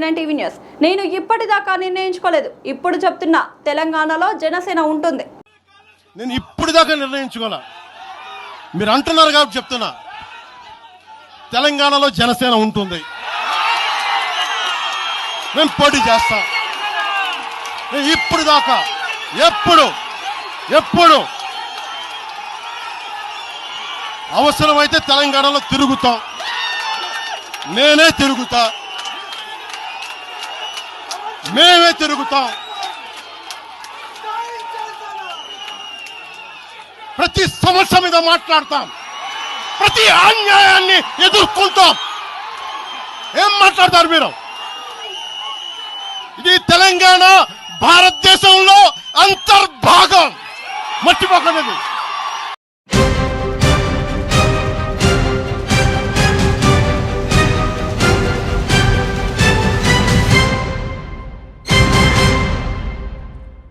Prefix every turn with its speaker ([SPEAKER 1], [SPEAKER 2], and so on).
[SPEAKER 1] 9 TV news. నేను ఇప్పటిదాకా నిర్ణయించుకోలేదు. ఇప్పుడు చెప్తున్నా, తెలంగాణలో జనసేన ఉంటుంది.
[SPEAKER 2] నేను ఇప్పటిదాకా నిర్ణయించుకోలే. మీరు అంటున్నారు కాబట్టి చెప్తున్నా, తెలంగాణలో జనసేన ఉంటుంది. నేను పోటీ చేస్తా. నేను ఇప్పటిదాకా ఎప్పుడు అవసరమైతే తెలంగాణలో తిరుగుతాం. నేనే తిరుగుతా, మేమే తిరుగుతాం. ప్రతి సమస్య మీద మాట్లాడతాం, ప్రతి అన్యాయాన్ని ఎదుర్కొంటాం. ఏం మాట్లాడతారు మీరు? ఇది తెలంగాణ భారతదేశంలో అంతర్భాగం, మర్చిపోకండి.